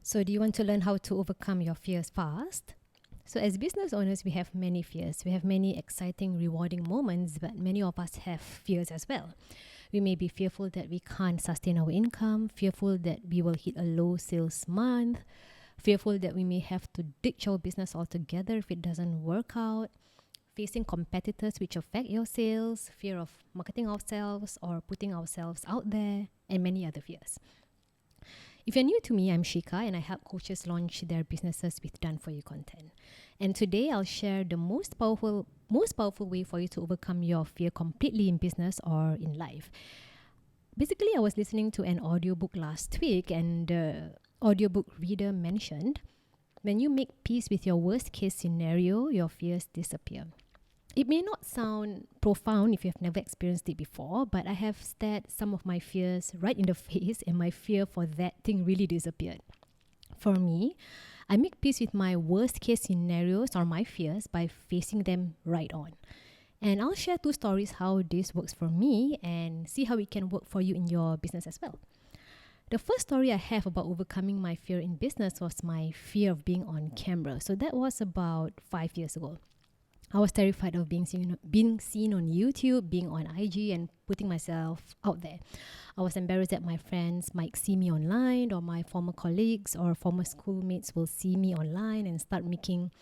So, do you want to learn how to overcome your fears fast? So, as business owners, we have many fears. We have many exciting, rewarding moments, but many of us have fears as well. We may be fearful that we can't sustain our income, fearful that we will hit a low sales month, fearful that we may have to ditch our business altogether if it doesn't work out, facing competitors which affect your sales, fear of marketing ourselves or putting ourselves out there, and many other fears. If you're new to me, I'm Shika and I help coaches launch their businesses with done for you content. And today I'll share the most powerful way for you to overcome your fear completely in business or in life. Basically, I was listening to an audiobook last week and the audiobook reader mentioned when you make peace with your worst case scenario, your fears disappear. It may not sound profound if you've never experienced it before, but I have stared some of my fears right in the face and my fear for that thing really disappeared. For me, I make peace with my worst case scenarios or my fears by facing them right on. And I'll share 2 stories how this works for me and see how it can work for you in your business as well. The first story I have about overcoming my fear in business was my fear of being on camera. So that was about 5 years ago. I was terrified of being seen on YouTube, being on IG and putting myself out there. I was embarrassed that my friends might see me online or my former colleagues or former schoolmates will see me online and start making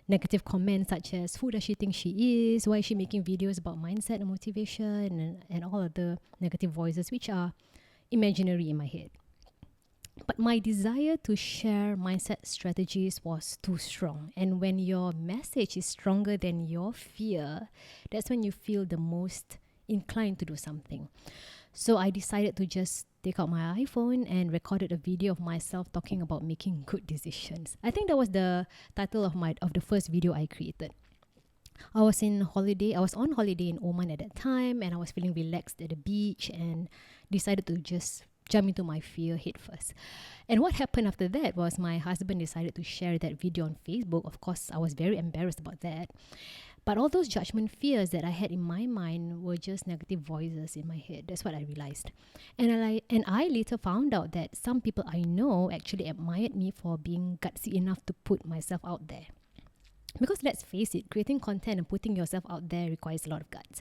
negative comments such as, who does she think she is? Why is she making videos about mindset and motivation and all other negative voices which are imaginary in my head. But my desire to share mindset strategies was too strong. And when your message is stronger than your fear, that's when you feel the most inclined to do something. So I decided to just take out my iPhone and recorded a video of myself talking about making good decisions. I think that was the title of the first video I created. I was on holiday in Oman at that time, and I was feeling relaxed at the beach and decided to just jump into my fear head first. And what happened after that was my husband decided to share that video on Facebook. Of course, I was very embarrassed about that. But all those judgment fears that I had in my mind were just negative voices in my head. That's what I realized. And I later found out that some people I know actually admired me for being gutsy enough to put myself out there. Because let's face it, creating content and putting yourself out there requires a lot of guts.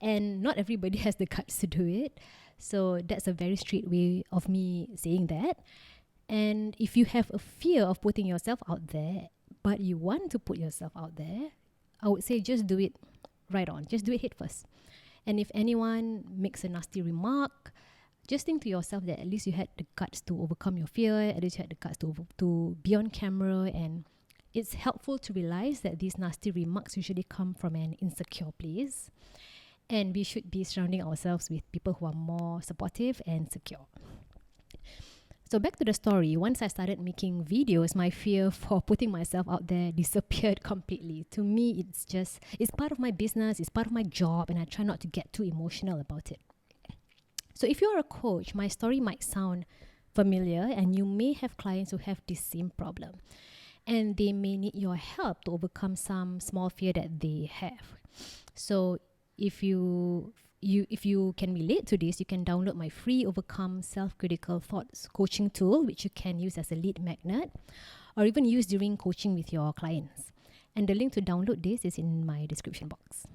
And not everybody has the guts to do it. So that's a very straight way of me saying that. And if you have a fear of putting yourself out there, but you want to put yourself out there, I would say just do it right on. Just do it head first. And if anyone makes a nasty remark, just think to yourself that at least you had the guts to overcome your fear, at least you had the guts to be on camera. And it's helpful to realize that these nasty remarks usually come from an insecure place. And we should be surrounding ourselves with people who are more supportive and secure. So back to the story, once I started making videos, my fear for putting myself out there disappeared completely. To me, it's part of my business, it's part of my job, and I try not to get too emotional about it. So if you're a coach, my story might sound familiar, and you may have clients who have this same problem. And they may need your help to overcome some small fear that they have. So if you can relate to this, you can download my free Overcome Self-Critical Thoughts coaching tool, which you can use as a lead magnet or even use during coaching with your clients. And the link to download this is in my description box.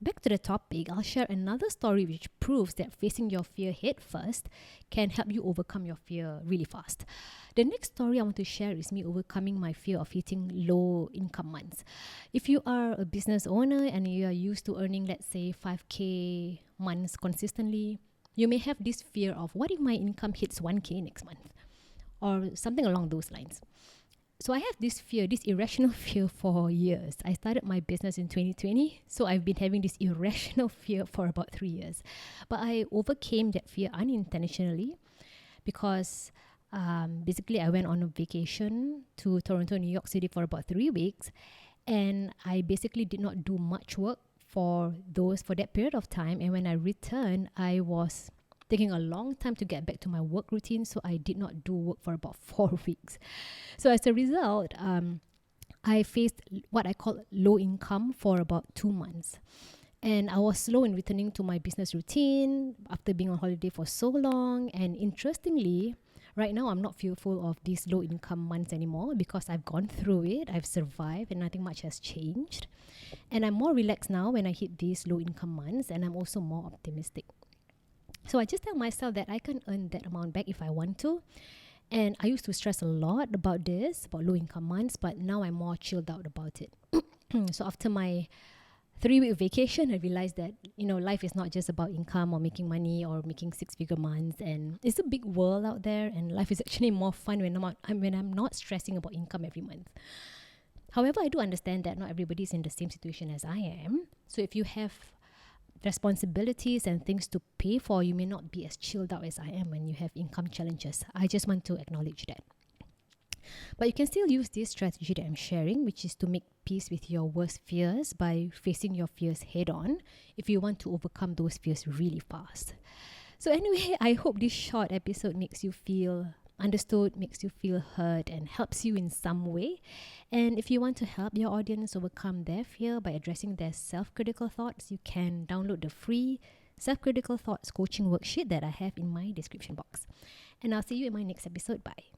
Back to the topic, I'll share another story which proves that facing your fear head first can help you overcome your fear really fast. The next story I want to share is me overcoming my fear of hitting low income months. If you are a business owner and you are used to earning, let's say, 5K months consistently, you may have this fear of what if my income hits 1K next month or something along those lines. So I have this irrational fear for years. I started my business in 2020, so I've been having this irrational fear for about 3 years. But I overcame that fear unintentionally because basically I went on a vacation to Toronto, New York City for about 3 weeks, and I basically did not do much work for that period of time. And when I returned, I was taking a long time to get back to my work routine, so I did not do work for about 4 weeks. So as a result, I faced what I call low income for about 2 months. And I was slow in returning to my business routine after being on holiday for so long. And interestingly, Right now, I'm not fearful of these low income months anymore because I've gone through it, I've survived, and nothing much has changed. And I'm more relaxed now when I hit these low income months, and I'm also more optimistic. So I just tell myself that I can earn that amount back if I want to. And I used to stress a lot about this, about low income months, but now I'm more chilled out about it. So after my 3-week vacation, I realized that, life is not just about income or making money or making 6-figure months. And it's a big world out there, and life is actually more fun when I'm not stressing about income every month. However, I do understand that not everybody is in the same situation as I am. So if you have responsibilities and things to pay for, you may not be as chilled out as I am when you have income challenges. I just want to acknowledge that. But you can still use this strategy that I'm sharing, which is to make peace with your worst fears by facing your fears head on if you want to overcome those fears really fast. So anyway, I hope this short episode makes you feel understood, makes you feel heard, and helps you in some way. And if you want to help your audience overcome their fear by addressing their self-critical thoughts, you can download the free self-critical thoughts coaching worksheet that I have in my description box. And I'll see you in my next episode. Bye.